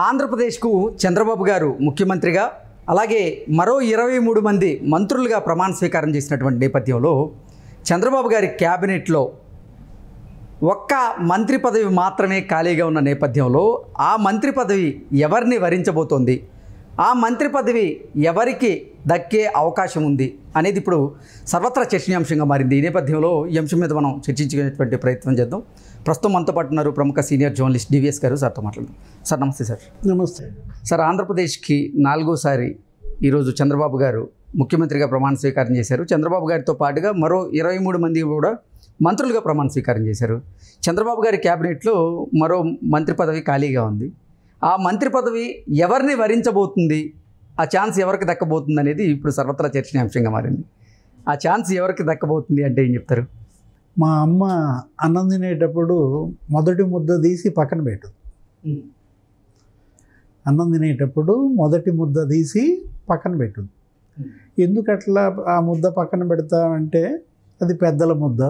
ఆంధ్రప్రదేశ్కు చంద్రబాబు గారు ముఖ్యమంత్రిగా అలాగే మరో 23 మంది మంత్రులుగా ప్రమాణ స్వీకారం చేసినటువంటి నేపథ్యంలో చంద్రబాబు గారి క్యాబినెట్లో ఒక్క మంత్రి పదవి మాత్రమే ఖాళీగా ఉన్న నేపథ్యంలో ఆ మంత్రి పదవి ఎవరిని వరించబోతోంది, ఆ మంత్రి పదవి ఎవరికి దక్కే అవకాశం ఉంది అనేది ఇప్పుడు సర్వత్రా చర్చనీయాంశంగా మారింది. ఈ నేపథ్యంలో ఈ అంశం మీద మనం చర్చించుకునేటువంటి ప్రయత్నం చేద్దాం. ప్రస్తుతం మనతో పాటు ఉన్నారు ప్రముఖ సీనియర్ జర్నలిస్ట్ డివిఎస్ గారు. సార్తో మాట్లాడదాం. సార్ నమస్తే. సార్ నమస్తే. సార్, ఆంధ్రప్రదేశ్కి 4వసారి ఈరోజు చంద్రబాబు గారు ముఖ్యమంత్రిగా ప్రమాణ స్వీకారం చేశారు. చంద్రబాబు గారితో పాటుగా మరో 23 మంది కూడా మంత్రులుగా ప్రమాణ స్వీకారం చేశారు. చంద్రబాబు గారి క్యాబినెట్లో మరో మంత్రి పదవి ఖాళీగా ఉంది. ఆ మంత్రి పదవి ఎవరిని వరించబోతుంది, ఆ ఛాన్స్ ఎవరికి దక్కబోతుంది అనేది ఇప్పుడు సర్వత్రా చర్చనీయాంశంగా మారింది. ఆ ఛాన్స్ ఎవరికి దక్కబోతుంది అంటే ఏం చెప్తారు? మా అమ్మ అన్నం తినేటప్పుడు మొదటి ముద్ద తీసి పక్కన పెట్టు. అన్నం తినేటప్పుడు మొదటి ముద్ద తీసి పక్కన పెట్టు. ఎందుకు అట్లా ఆ ముద్ద పక్కన పెడతామంటే అది పెద్దల ముద్ద,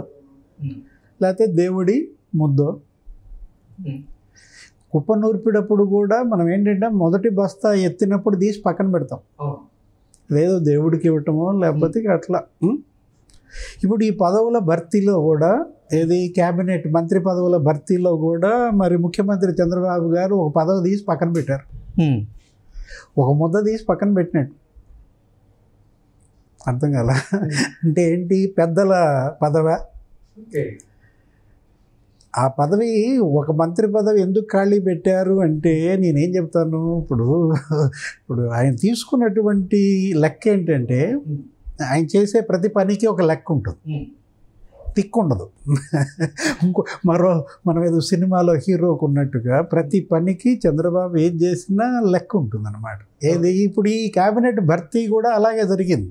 లేకపోతే దేవుడి ముద్ద. కుప్ప నూర్పినప్పుడు కూడా మనం ఏంటంటే మొదటి బస్తా ఎత్తినప్పుడు తీసి పక్కన పెడతాం, లేదో దేవుడికి ఇవ్వటమో లేకపోతే అట్లా. ఇప్పుడు ఈ పదవుల భర్తీలో కూడా ఏది క్యాబినెట్ మంత్రి పదవుల భర్తీలో కూడా మరి ముఖ్యమంత్రి చంద్రబాబు గారు ఒక పదవి తీసి పక్కన పెట్టారు. ఒక ముద్ద తీసి పక్కన పెట్టినట్టు అర్థం కాల. అంటే ఏంటి, పెద్దల పదవి. ఆ పదవి ఒక మంత్రి పదవి ఎందుకు ఖాళీ పెట్టారు అంటే నేనేం చెప్తాను, ఇప్పుడు ఆయన తీసుకున్నటువంటి లెక్క ఏంటంటే ఆయన చేసే ప్రతి పనికి ఒక లెక్క ఉంటుంది, తిక్కు ఉండదు. మనం ఏదో సినిమాలో హీరోకు ఉన్నట్టుగా ప్రతి పనికి చంద్రబాబు ఏం చేసినా లెక్క ఉంటుంది అనమాట. ఏది ఇప్పుడు ఈ క్యాబినెట్ భర్తీ కూడా అలాగే జరిగింది.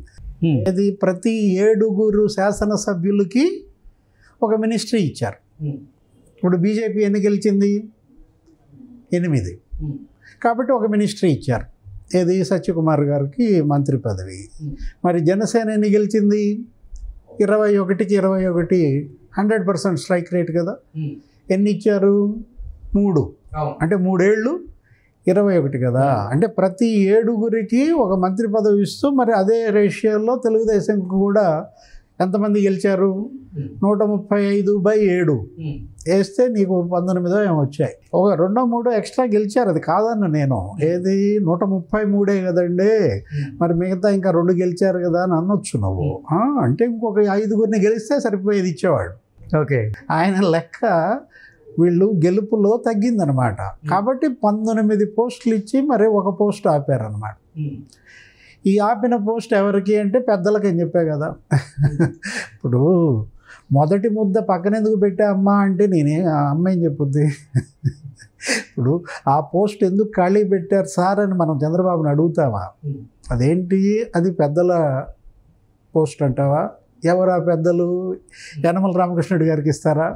ఏది ప్రతి 7 శాసనసభ్యులకి ఒక మినిస్ట్రీ ఇచ్చారు. ఇప్పుడు బీజేపీ ఎన్ని గెలిచింది? 8. కాబట్టి ఒక మినిస్ట్రీ ఇచ్చారు. ఏది సత్యకుమార్ గారికి మంత్రి పదవి. మరి జనసేన ఎన్ని గెలిచింది? 21కి 21, 100% స్ట్రైక్ రేట్ కదా. ఎన్ని ఇచ్చారు? 3. అంటే 3 ఏళ్ళు 21 కదా. అంటే ప్రతి 7 ఒక మంత్రి పదవి ఇస్తూ మరి అదే రేషియోలో తెలుగుదేశంకి కూడా ఎంతమంది గెలిచారు? 135/7 వేస్తే నీకు 19 ఏమో వచ్చాయి. ఒక 2-3 ఎక్స్ట్రా గెలిచారు, అది కాదన్న నేను. ఏది 133 కదండి, మరి మిగతా ఇంకా 2 గెలిచారు కదా అని అనొచ్చు నువ్వు. అంటే ఇంకొక 5 గెలిస్తే సరిపోయేది ఇచ్చేవాడు. ఓకే, ఆయన లెక్క వీళ్ళు గెలుపులో తగ్గిందనమాట. కాబట్టి 19 పోస్టులు ఇచ్చి మరి ఒక పోస్ట్ ఆపారనమాట. ఈ ఆపిన పోస్ట్ ఎవరికి అంటే పెద్దలకి అని చెప్పా కదా. ఇప్పుడు మొదటి ముద్ద పక్కన ఎందుకు పెట్టా అమ్మ అంటే నేనే ఆ అమ్మ ఏం చెప్పుద్ది. ఇప్పుడు ఆ పోస్ట్ ఎందుకు ఖాళీ పెట్టారు సార్ అని మనం చంద్రబాబుని అడుగుతావా? అదేంటి, అది పెద్దల పోస్ట్ అంటావా? ఎవరు ఆ పెద్దలు? యనమల రామకృష్ణుడి గారికి ఇస్తారా,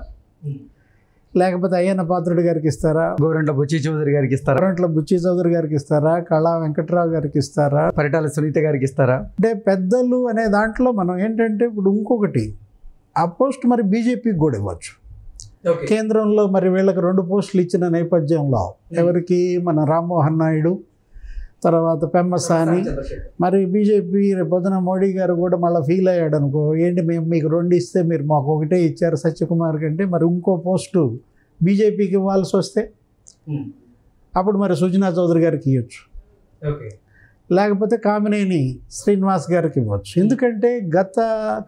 లేకపోతే అయ్యన్న పాత్రుడి గారికి ఇస్తారా, గోరంట్ల బుచ్చి చౌదరి గారికి ఇస్తారా, గోరంట్ల బుచ్చి చౌదరి గారికి ఇస్తారా, కళా వెంకట్రావు గారికి ఇస్తారా, పరిటాల సునీత గారికి ఇస్తారా? అంటే పెద్దలు అనే దాంట్లో మనం ఏంటంటే ఇప్పుడు ఇంకొకటి, ఆ పోస్ట్ మరి బీజేపీకి కూడా ఇవ్వచ్చు. కేంద్రంలో మరి వీళ్ళకి 2 పోస్టులు ఇచ్చిన నేపథ్యంలో ఎవరికి, మన రామ్మోహన్ నాయుడు, తర్వాత పెమ్మసాని. మరి బీజేపీ పొద్దున మోడీ గారు కూడా మళ్ళీ ఫీల్ అయ్యాడు అనుకో, ఏంటి మేము మీకు 2 ఇస్తే మీరు మాకు 1 ఇచ్చారు సత్యకుమార్ కంటే, మరి ఇంకో పోస్టు బీజేపీకి ఇవ్వాల్సి వస్తే అప్పుడు మరి సుజనా చౌదరి గారికి ఇవ్వచ్చు, లేకపోతే కామినేని శ్రీనివాస్ గారికి ఇవ్వచ్చు. ఎందుకంటే గత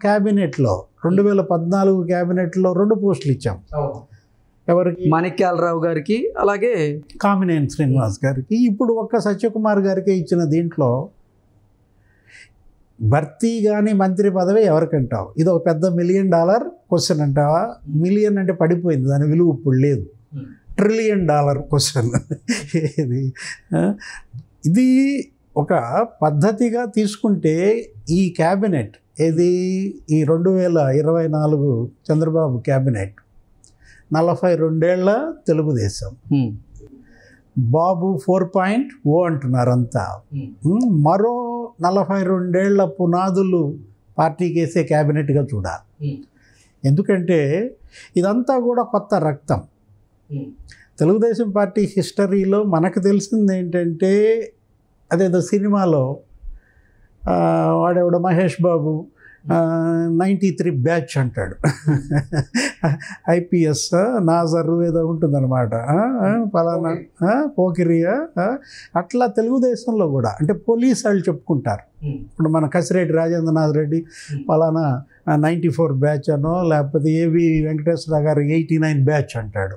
క్యాబినెట్లో 2014 క్యాబినెట్లో 2 పోస్టులు ఇచ్చాం. ఎవరికి? మాణిక్యాలరావు గారికి, అలాగే కామినేని శ్రీనివాస్ గారికి. ఇప్పుడు ఒక్క సత్యకుమార్ గారికి ఇచ్చిన దీంట్లో భర్తీ కానీ మంత్రి పదవి ఎవరికంటావు? ఇది ఒక పెద్ద $1 మిలియన్ క్వశ్చన్ అంటావా? మిలియన్ అంటే పడిపోయింది, దాని విలువ ఇప్పుడు లేదు. $1 ట్రిలియన్ క్వశ్చన్. ఇది ఒక పద్ధతిగా తీసుకుంటే ఈ క్యాబినెట్ ఏది, ఈ 2024 చంద్రబాబు క్యాబినెట్ 42 ఏళ్ల తెలుగుదేశం, బాబు 4.0 అంటున్నారు అంతా. మరో 42 ఏళ్ల పునాదులు పార్టీకి వేసే క్యాబినెట్గా చూడాలి. ఎందుకంటే ఇదంతా కూడా కొత్త రక్తం. తెలుగుదేశం పార్టీ హిస్టరీలో మనకు తెలిసింది ఏంటంటే, అదేదో సినిమాలో వాడెవడో మహేష్ బాబు 93 బ్యాచ్ అంటాడు. ఐపీఎస్ నాజరు ఏదో ఉంటుందన్నమాట, పలానా పోకిరియా. అట్లా తెలుగుదేశంలో కూడా అంటే పోలీసు వాళ్ళు చెప్పుకుంటారు. ఇప్పుడు మన కసిరెడ్డి రాజేంద్రనాథ్ రెడ్డి పలానా 94 బ్యాచ్ అనో, లేకపోతే ఏవి వెంకటేశ్వర గారు 89 బ్యాచ్ అంటాడు.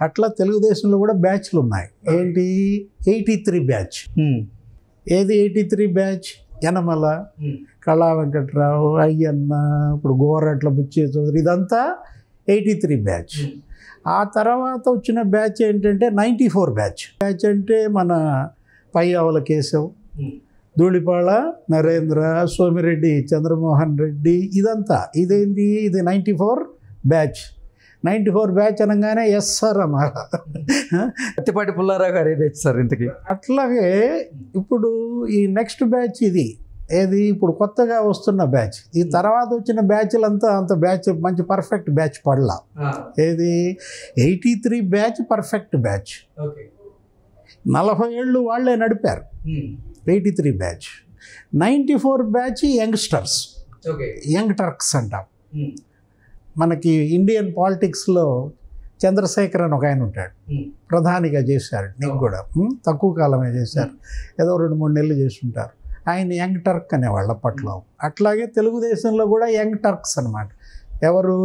అట్లా తెలుగుదేశంలో కూడా బ్యాచ్లు ఉన్నాయి. ఏంటి 83 బ్యాచ్. ఏది 83 బ్యాచ్? యనమల, కళా వెంకట్రావు, అయ్యన్న, ఇప్పుడు గోరట్ల బుచ్చే చౌదరి, ఇదంతా 83 బ్యాచ్. ఆ తర్వాత వచ్చిన బ్యాచ్ ఏంటంటే 94 బ్యాచ్. బ్యాచ్ అంటే మన పయ్యావుల కేశవ్, ధూళిపాళ నరేంద్ర, సోమిరెడ్డి చంద్రమోహన్ రెడ్డి, ఇదంతా ఇదేంటి, ఇది 94 బ్యాచ్. 94 బ్యాచ్ అనగానే ఎస్ సార్ అన్నారు. పత్తిపాటి పుల్లారావు గారు బ్యాచ్ సార్ ఇంతకీ. అట్లాగే ఇప్పుడు ఈ నెక్స్ట్ బ్యాచ్ ఇది ఏది ఇప్పుడు కొత్తగా వస్తున్న బ్యాచ్. ఈ తర్వాత వచ్చిన బ్యాచ్లంతా అంత బ్యాచ్ మంచి పర్ఫెక్ట్ బ్యాచ్ పడలా. ఏది 83 బ్యాచ్ పర్ఫెక్ట్ బ్యాచ్. 40 ఏళ్ళు వాళ్ళే నడిపారు 83 batch. 94 batch youngsters, young Turks అంటాం. మనకి ఇండియన్ పాలిటిక్స్లో చంద్రశేఖర్ అని ఒక ఆయన ఉంటాడు, ప్రధానిగా చేశారు. నీకు కూడా తక్కువ కాలమే చేశారు, ఏదో 2-3 నెలలు చేస్తుంటారు. ఆయన యంగ్ టర్క్ అనేవాళ్ళు అప్పట్లో. అట్లాగే తెలుగుదేశంలో కూడా యంగ్ టర్క్స్ అనమాట. ఎవరు?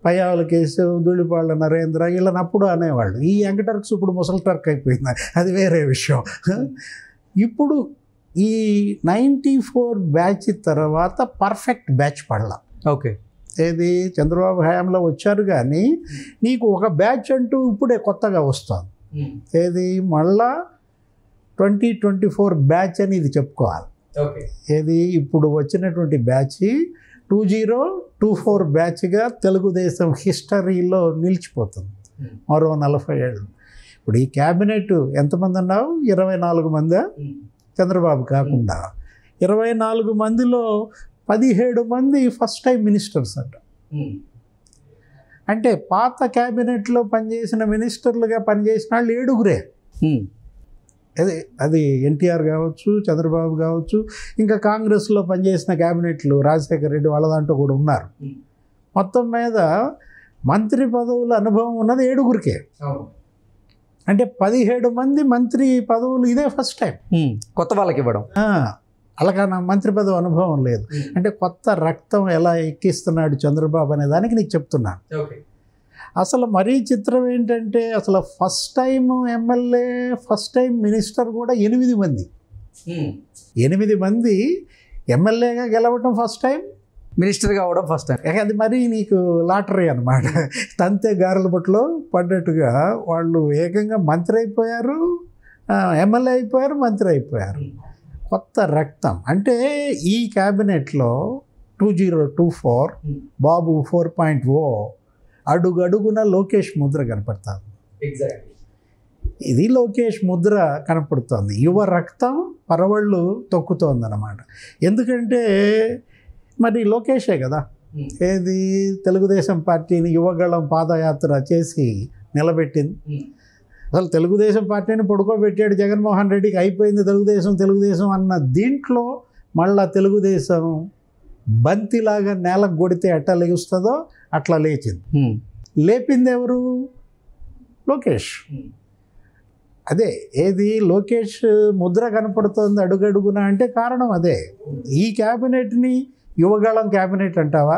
పయ్యావుల కేశవ్, ధూళిపాళ్ళ నరేంద్ర, వీళ్ళనప్పుడు అనేవాళ్ళు. ఈ యంగ్ టర్క్స్ ఇప్పుడు ముసలి టర్క్ అయిపోయింది, అది వేరే విషయం. ఇప్పుడు ఈ 94 బ్యాచ్ తర్వాత పర్ఫెక్ట్ బ్యాచ్ పడలా. ఓకే. ఏది చంద్రబాబు హయాంలో వచ్చారు, కానీ నీకు ఒక బ్యాచ్ అంటూ ఇప్పుడే కొత్తగా వస్తుంది. ఏది మళ్ళా 2024 బ్యాచ్ అని ఇది చెప్పుకోవాలి. ఏది ఇప్పుడు వచ్చినటువంటి బ్యాచ్ 2024 బ్యాచ్గా తెలుగుదేశం హిస్టరీలో నిలిచిపోతుంది మరో 40 ఏళ్ళు. ఇప్పుడు ఈ క్యాబినెట్ ఎంతమంది అన్నావు? 24 మందా? చంద్రబాబు కాకుండా 24 మందిలో 17 మంది ఫస్ట్ టైం మినిస్టర్స్ అంట. అంటే పాత క్యాబినెట్లో పనిచేసిన మినిస్టర్లుగా పనిచేసిన వాళ్ళు 7గురే. అది ఎన్టీఆర్ కావచ్చు, చంద్రబాబు కావచ్చు, ఇంకా కాంగ్రెస్లో పనిచేసిన క్యాబినెట్లు రాజశేఖర రెడ్డి వాళ్ళ దాంట్లో కూడా ఉన్నారు. మొత్తం మీద మంత్రి పదవుల అనుభవం ఉన్నది 7గురికే. అంటే 17 మంది మంత్రి పదవులు ఇదే ఫస్ట్ టైం కొత్త వాళ్ళకి ఇవ్వడం. అలాగా నా మంత్రి పదవి అనుభవం లేదు. అంటే కొత్త రక్తం ఎలా ఎక్కిస్తున్నాడు చంద్రబాబు అనే దానికి నీకు చెప్తున్నాను. అసలు మరీ చిత్రం ఏంటంటే, అసలు first time MLA, first time minister కూడా 8 మంది. 8 మంది ఎమ్మెల్యేగా గెలవటం ఫస్ట్ టైం, మినిస్టర్గా అవడం ఫస్ట్ టైం. అది మరీ నీకు లాటరీ అనమాట. తంతే గారెల బొట్లో పడ్డట్టుగా వాళ్ళు ఏకంగా మంత్రి అయిపోయారు, ఎమ్మెల్యే అయిపోయారు, మంత్రి అయిపోయారు. కొత్త రక్తం. అంటే ఈ క్యాబినెట్లో 2024 బాబు 4.0 అడుగడుగున లోకేష్ ముద్ర కనపడుతుంది. ఇది లోకేష్ ముద్ర కనపడుతుంది. యువ రక్తం పరవళ్ళు తొక్కుతోంది అన్నమాట. ఎందుకంటే మరి లోకేషే కదా ఏది తెలుగుదేశం పార్టీని యువగళం పాదయాత్ర చేసి నిలబెట్టింది. అసలు తెలుగుదేశం పార్టీని పడుకోబెట్టాడు జగన్మోహన్ రెడ్డికి. అయిపోయింది తెలుగుదేశం అన్న దీంట్లో మళ్ళా తెలుగుదేశం బంతిలాగా నేలకు కొడితే ఎట్లా లేస్తుందో అట్లా లేచింది. లేపింది ఎవరు? లోకేష్. అదే ఏది లోకేష్ ముద్ర కనపడుతోంది అడుగడుగున అంటే కారణం అదే. ఈ క్యాబినెట్ని యువగళం క్యాబినెట్ అంటావా?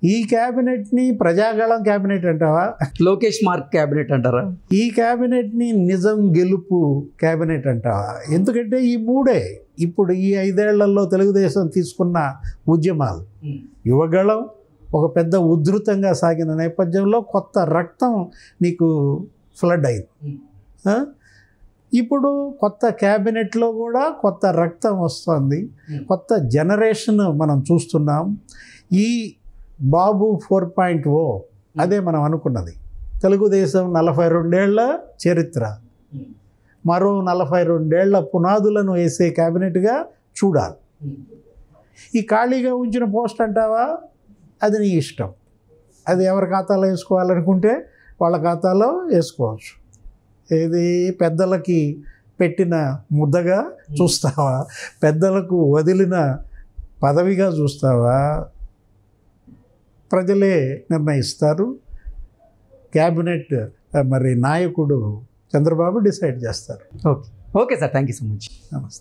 ఈ క్యాబినెట్ని ప్రజాగళం క్యాబినెట్ అంటావా? లోకేష్ మార్క్ క్యాబినెట్ అంటారా? ఈ క్యాబినెట్ని నిజం గెలుపు క్యాబినెట్ అంటావా? ఎందుకంటే ఈ మూడే ఇప్పుడు ఈ 5 ఏళ్లలో తెలుగుదేశం తీసుకున్న ఉద్యమాలు. యువగళం ఒక పెద్ద ఉధృతంగా సాగిన నేపథ్యంలో కొత్త రక్తం నీకు ఫ్లడ్ అయింది. ఇప్పుడు కొత్త క్యాబినెట్లో కూడా కొత్త రక్తం వస్తుంది, కొత్త జనరేషన్ మనం చూస్తున్నాం. ఈ బాబు 4.0 అదే మనం అనుకున్నది. తెలుగుదేశం 42 ఏళ్ల చరిత్ర, మరో 42 ఏళ్ల పునాదులను వేసే క్యాబినెట్గా చూడాలి. ఈ ఖాళీగా ఉంచిన పోస్ట్ అంటావా? అది నీ ఇష్టం. అది ఎవరి ఖాతాలో వేసుకోవాలనుకుంటే వాళ్ళ ఖాతాలో వేసుకోవచ్చు. ఏది పెద్దలకి పెట్టిన ముద్దగా చూస్తావా, పెద్దలకు వదిలిన పదవిగా చూస్తావా, ప్రజలే నిర్ణయిస్తారు. క్యాబినెట్ మరి నాయకుడు చంద్రబాబు డిసైడ్ చేస్తారు. Okay sir, thank you so much. నమస్తే.